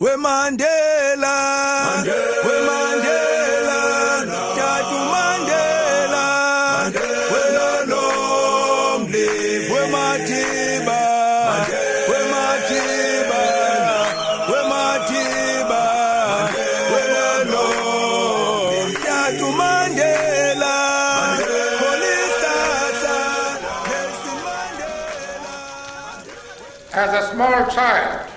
We Mandela, we Mandela, Tatu Mandela, we long live, we Matiba, we Matiba, we Matiba, we long Tatu Mandela, Nelson Mandela. As a small child,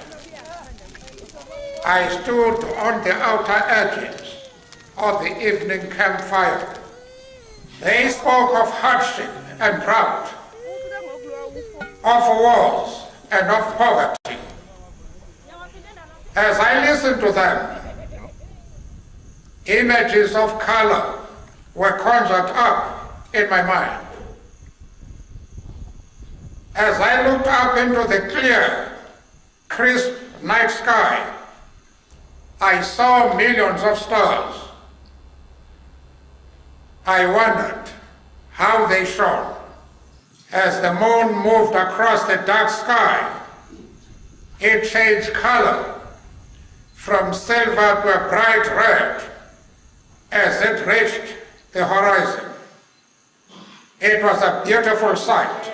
I stood on the outer edges of the evening campfire. They spoke of hardship and drought, of wars and of poverty. As I listened to them, images of color were conjured up in my mind. As I looked up into the clear, crisp night sky, I saw millions of stars. I wondered how they shone. As the moon moved across the dark sky, it changed color from silver to a bright red as it reached the horizon. It was a beautiful sight.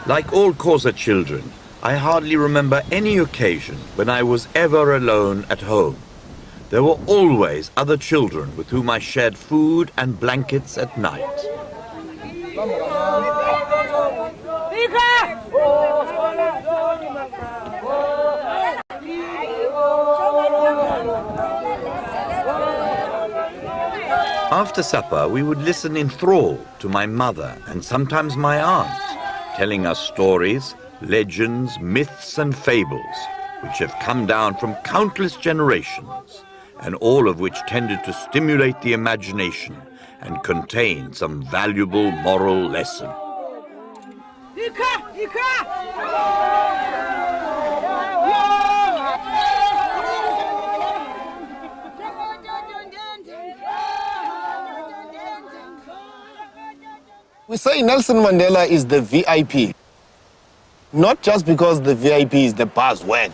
Like all Xhosa children, I hardly remember any occasion when I was ever alone at home. There were always other children with whom I shared food and blankets at night. After supper, we would listen in thrall to my mother and sometimes my aunt, telling us stories, legends, myths and fables, which have come down from countless generations, and all of which tended to stimulate the imagination and contain some valuable moral lesson. We say Nelson Mandela is the VIP, not just because the VIP is the buzzword.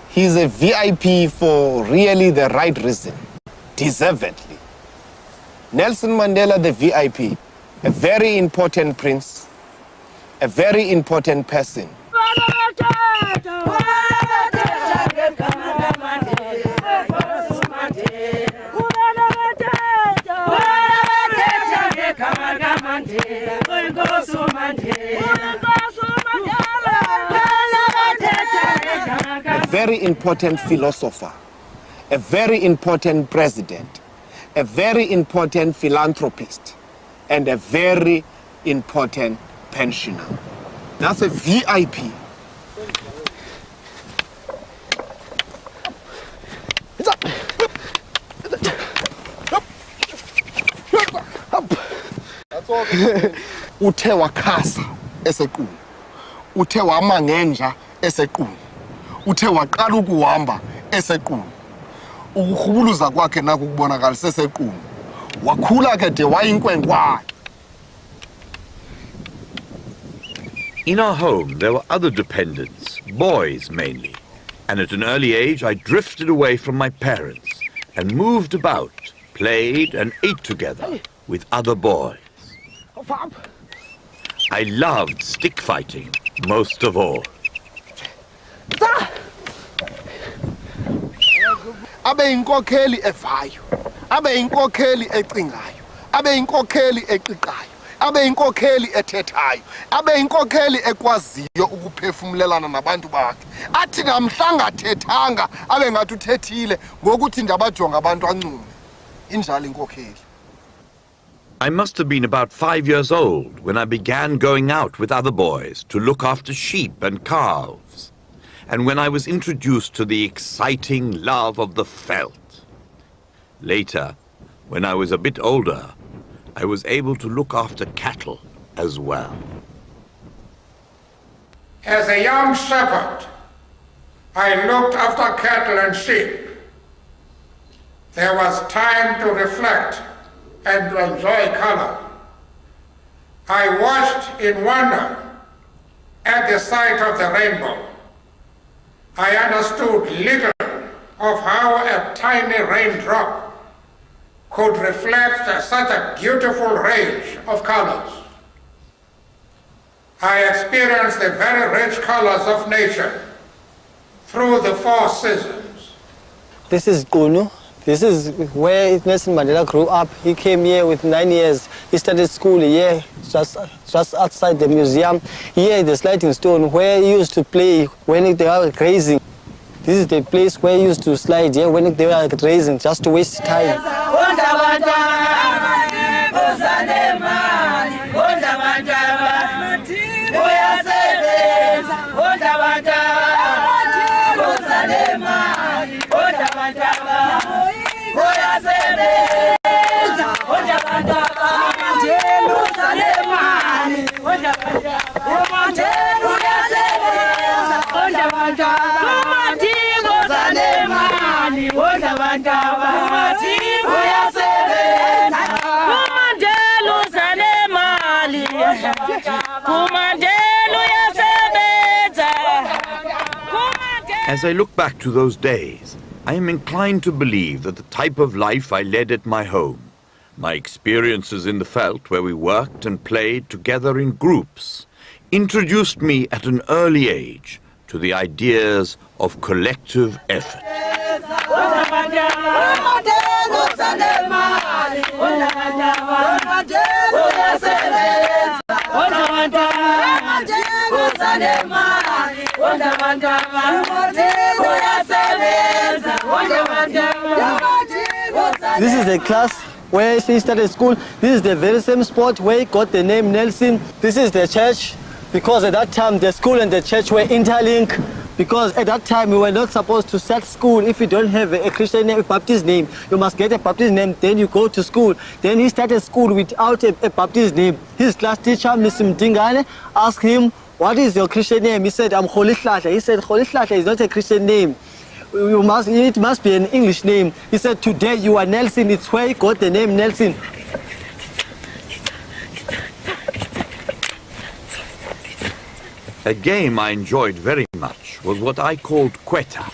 He's a VIP for really the right reason, deservedly. Nelson Mandela, the VIP, a very important prince, a very important person. A very important philosopher, a very important president, a very important philanthropist, and a very important pensioner. That's a VIP. Uthe wakhasa esequnu, uthe wamangenja esequnu, uthe waqala ukuhamba esequnu, ukuhubuluza kwakhe nakho kubonakalisa esequnu, wakhula ke de wayinkwenkwana. In our home, there were other dependents, boys mainly, and at an early age I drifted away from my parents and moved about, played and ate together with other boys. I loved stick fighting most of all. Abe inkokheli evayo, abe inkokheli ecingayo, abe inkokheli eqiqayo, abe inkokheli ethethayo, abe inkokheli ekwaziyo ukuphefumlelana nabantu bakhe. Athi namhlanga athethanga abe ngathi uthethile ngokuthi ndabajonga abantu ancume. Injalo inkokheli. I must have been about 5 years old when I began going out with other boys to look after sheep and calves, and when I was introduced to the exciting love of the veldt. Later, when I was a bit older, I was able to look after cattle as well. As a young shepherd, I looked after cattle and sheep. There was time to reflect and to enjoy color. I watched in wonder at the sight of the rainbow. I understood little of how a tiny raindrop could reflect such a beautiful range of colors. I experienced the very rich colors of nature through the 4 seasons. This is Kunu. This is where Nelson Mandela grew up. He came here with 9 years. He started school here, just outside the museum. Here, the sliding stone where he used to play when they were grazing. This is the place where he used to slide here when they were grazing, just to waste time. As I look back to those days, I am inclined to believe that the type of life I led at my home, my experiences in the veldt where we worked and played together in groups, introduced me at an early age to the ideas of collective effort. This is the class where he started school. This is the very same spot where he got the name Nelson. This is the church, because at that time the school and the church were interlinked. Because at that time we were not supposed to start school if you don't have a Christian name, a Baptist name. You must get a Baptist name, then you go to school. Then he started school without a Baptist name. His class teacher, Mr. Mtingane, asked him, "What is your Christian name?" He said, "I'm Kholihlahla." He said, "Kholihlahla is not a Christian name. It must be an English name." He said, "Today you are Nelson." It's where he got the name Nelson. A game I enjoyed very much was what I called kweta.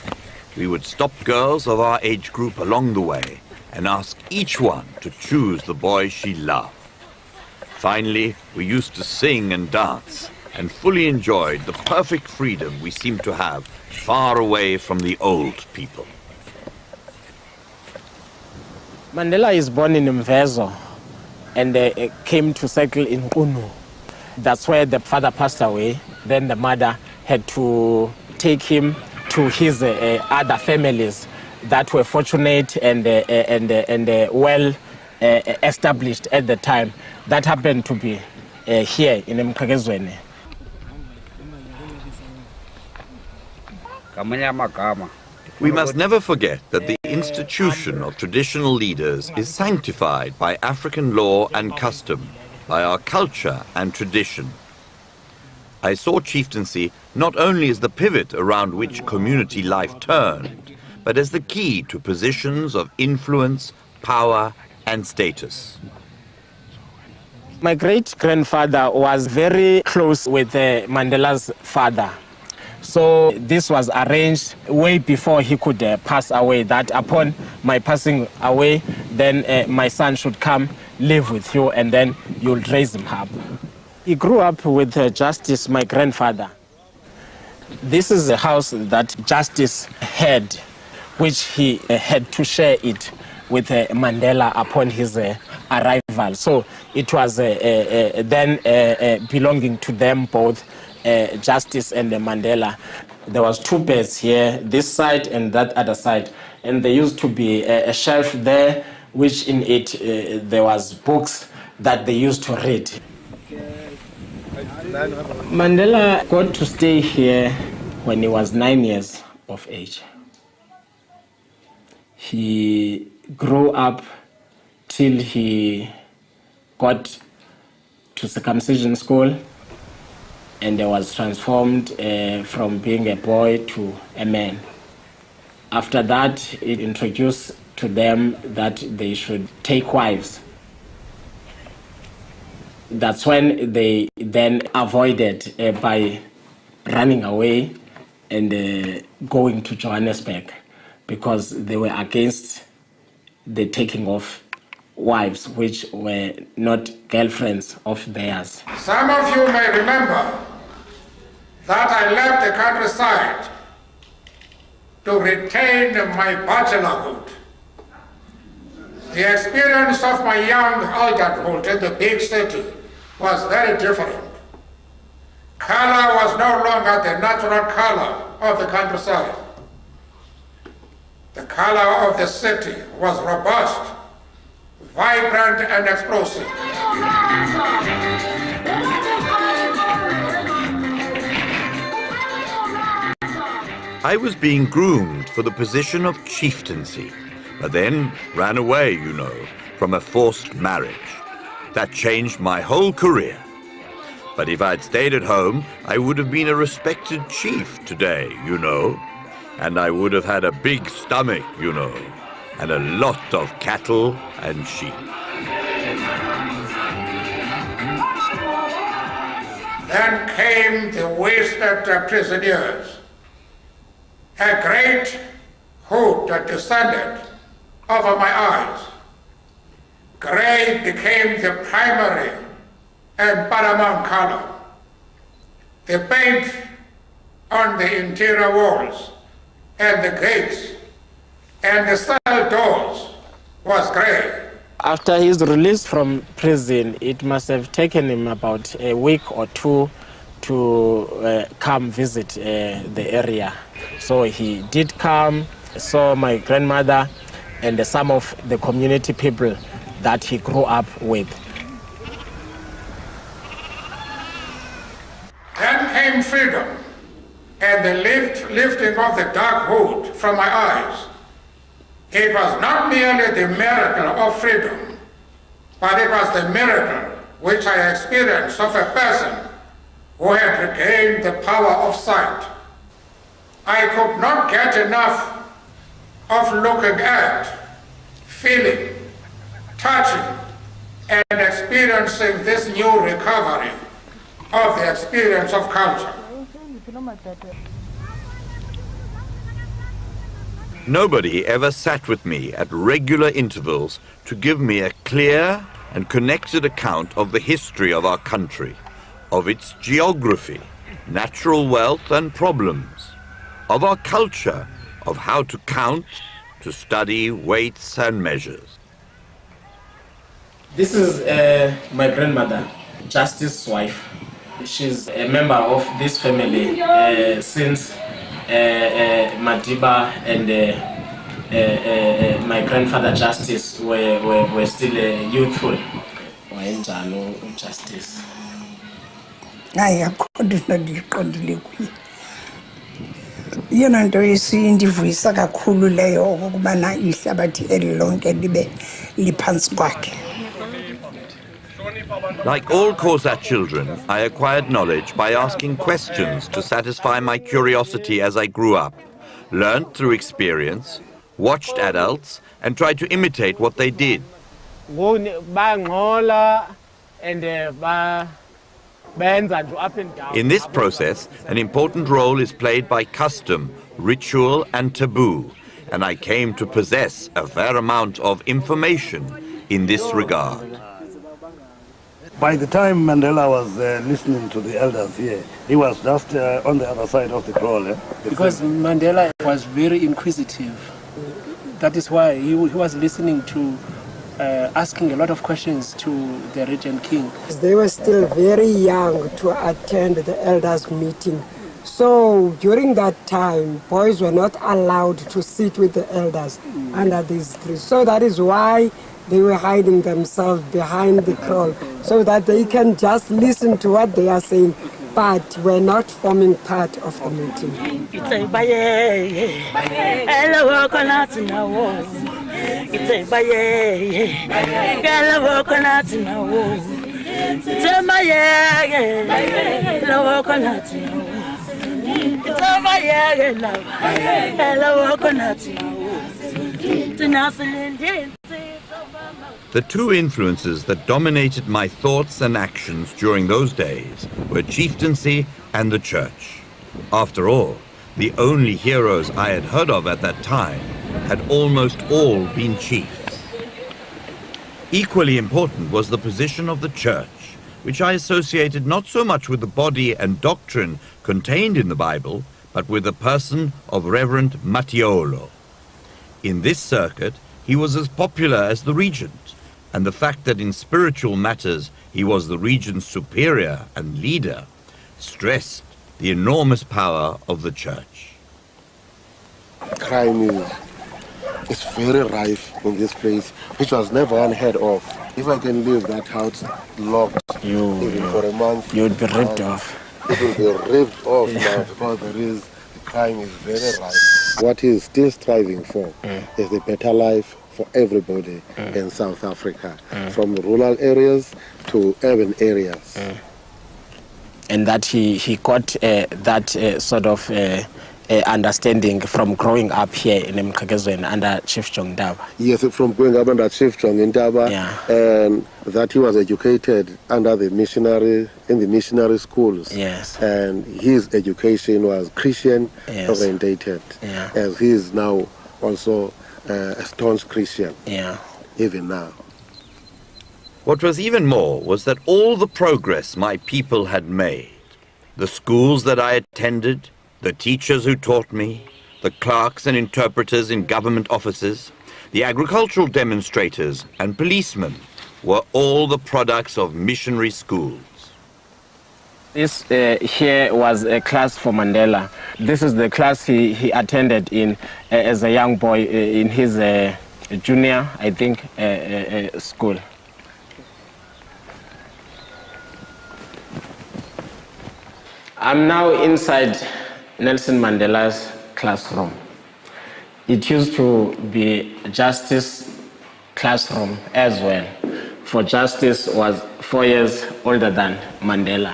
We would stop girls of our age group along the way and ask each one to choose the boy she loved. Finally, we used to sing and dance and fully enjoyed the perfect freedom we seemed to have far away from the old people. Mandela is born in Mvezo and came to settle in Kunu. That's where the father passed away. Then the mother had to take him to his other families that were fortunate and well established at the time. That happened to be here in Mkagezweni. We must never forget that the institution of traditional leaders is sanctified by African law and custom, by our culture and tradition. I saw chieftaincy not only as the pivot around which community life turned, but as the key to positions of influence, power, and status. My great-grandfather was very close with Mandela's father. So this was arranged way before he could pass away, that upon my passing away, then my son should come, live with you, and then you'll raise him up. He grew up with Justice, my grandfather. This is the house that Justice had, which he had to share it with Mandela upon his arrival. So it was then belonging to them both, Justice and Mandela. There was 2 beds here, this side and that other side. And there used to be a shelf there, which in it there was books that they used to read. Mandela got to stay here when he was 9 years of age. He grew up till he got to circumcision school, and was transformed from being a boy to a man. After that, it introduced to them that they should take wives. That's when they then avoided by running away and going to Johannesburg, because they were against the taking of wives which were not girlfriends of theirs. Some of you may remember that I left the countryside to retain my bachelorhood. The experience of my young adulthood in the big city was very different. Color was no longer the natural color of the countryside. The color of the city was robust, vibrant, and explosive. I was being groomed for the position of chieftaincy, but then ran away, you know, from a forced marriage. That changed my whole career. But if I'd stayed at home, I would have been a respected chief today, you know. And I would have had a big stomach, you know, and a lot of cattle and sheep. Then came the wasted prisoners. A great hood descended over my eyes. Gray became the primary and paramount color. The paint on the interior walls and the gates and the cell doors was gray. After his release from prison, it must have taken him about a week or two to come visit the area. So he did come, saw my grandmother and some of the community people that he grew up with. Then came freedom and the lifting of the dark hood from my eyes. It was not merely the miracle of freedom, but it was the miracle which I experienced of a person who had regained the power of sight. I could not get enough of looking at, feeling, touching, and experiencing this new recovery of the experience of culture. Nobody ever sat with me at regular intervals to give me a clear and connected account of the history of our country, of its geography, natural wealth and problems, of our culture, of how to count, to study weights and measures. This is my grandmother, Justice's wife. She's a member of this family since Madiba and my grandfather Justice were still youthful. Justice. Yena nto esindivuyisa kakhulu leyo ukubana ihlabathi elilonke libe liphansi kwakhe. Like all Xhosa children, I acquired knowledge by asking questions to satisfy my curiosity as I grew up, learned through experience, watched adults, and tried to imitate what they did. In this process, an important role is played by custom, ritual, and taboo, and I came to possess a fair amount of information in this regard. By the time Mandela was listening to the elders here, he was just on the other side of the kraal. Because Mandela was very inquisitive. That is why he was listening to, asking a lot of questions to the regent king. They were still very young to attend the elders' meeting. So during that time, boys were not allowed to sit with the elders under these trees. So that is why they were hiding themselves behind the kraal so that they can just listen to what they are saying, but were not forming part of the meeting. The two influences that dominated my thoughts and actions during those days were chieftaincy and the church. After all, the only heroes I had heard of at that time had almost all been chiefs. Equally important was the position of the church, which I associated not so much with the body and doctrine contained in the Bible, but with the person of Reverend Mattiolo. In this circuit, he was as popular as the regent, and the fact that in spiritual matters he was the regent's superior and leader stressed the enormous power of the church. Crime is very rife in this place, which was never unheard of. If I can leave that house locked even for a month, you'd be ripped off. It will be ripped off now because the crime is very rife. What he's still striving for is a better life for everybody in South Africa, from rural areas to urban areas. And that he got that sort of understanding from growing up here in Mkagezweni under Chief Jong Ndaba. Yes, from growing up under Chief Jong Ndaba, and that he was educated under the missionary schools. Yes. And his education was Christian orientated, as he is now also a staunch Christian. Even now. What was even more was that all the progress my people had made, the schools that I attended, the teachers who taught me, the clerks and interpreters in government offices, the agricultural demonstrators and policemen were all the products of missionary schools. This here was a class for Mandela. This is the class he attended in as a young boy in his junior, I think, school. I'm now inside Nelson Mandela's classroom. It used to be Justice classroom as well, for Justice was 4 years older than Mandela.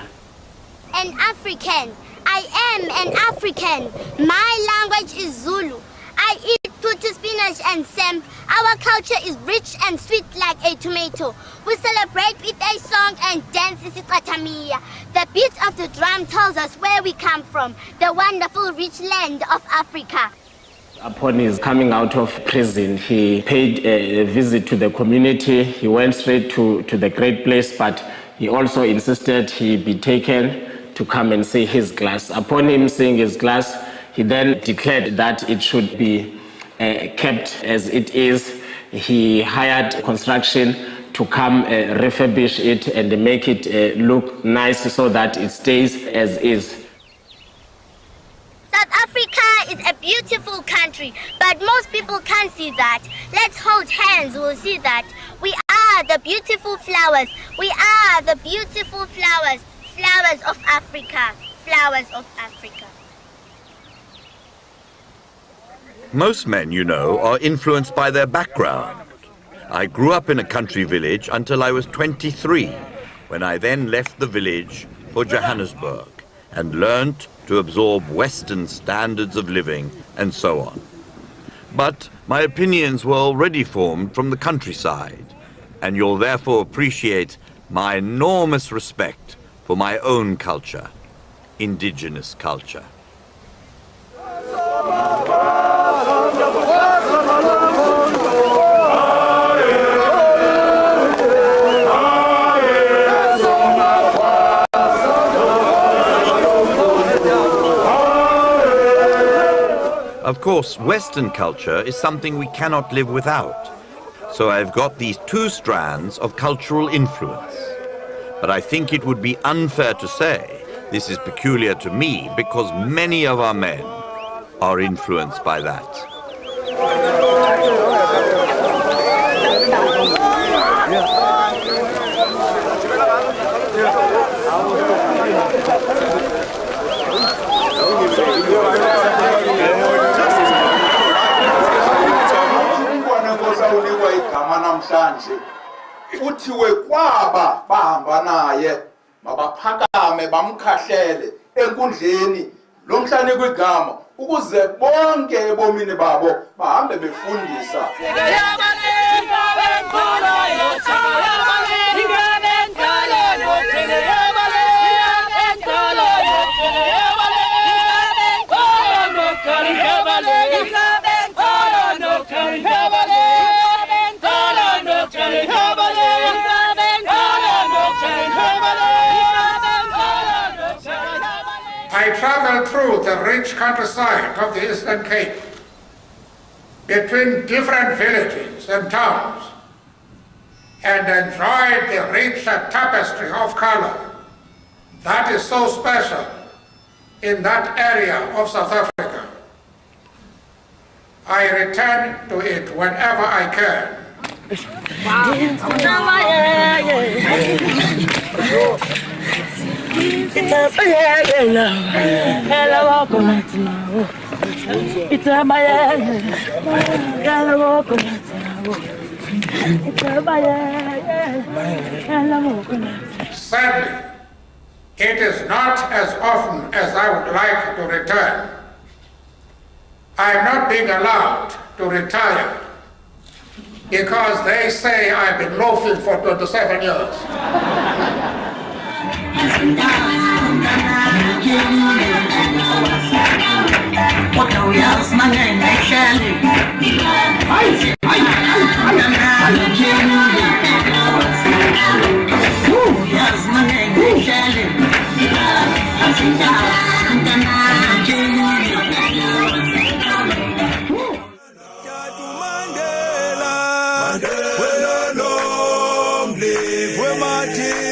An African. I am an African. My language is Zulu. I eat putu, spinach and sam. Our culture is rich and sweet like a tomato. We celebrate with a song and dance isiqathamiya. The beat of the drum tells us where we come from, the wonderful rich land of Africa. Upon his coming out of prison, he paid a visit to the community. He went straight to the great place, but he also insisted he be taken to come and see his class. Upon him seeing his class, he then declared that it should be kept as it is. He hired construction to come refurbish it and make it look nice so that it stays as is. South Africa is a beautiful country, but most people can't see that. Let's hold hands, we'll see that. We are the beautiful flowers. We are the beautiful flowers. Flowers of Africa. Flowers of Africa. Most men, you know, are influenced by their background. I grew up in a country village until I was 23, when I then left the village for Johannesburg and learnt to absorb Western standards of living and so on. But my opinions were already formed from the countryside, and you'll therefore appreciate my enormous respect for my own culture, indigenous culture. Of course, Western culture is something we cannot live without. So I've got these two strands of cultural influence. But I think it would be unfair to say this is peculiar to me because many of our men are influenced by that. kuthiwe kwaba bahamba naye mabaphakame bamkhahlele enkundleni lomhlane kwigama ukuze bonke ebomini babo bahambe befundisa. I traveled through the rich countryside of the Eastern Cape, between different villages and towns, and enjoyed the rich tapestry of color that is so special in that area of South Africa. I return to it whenever I can. Sadly, it is not as often as I would like to return. I am not being allowed to retire because they say I've been loafing for 27 years. Mandela, long live Mandela.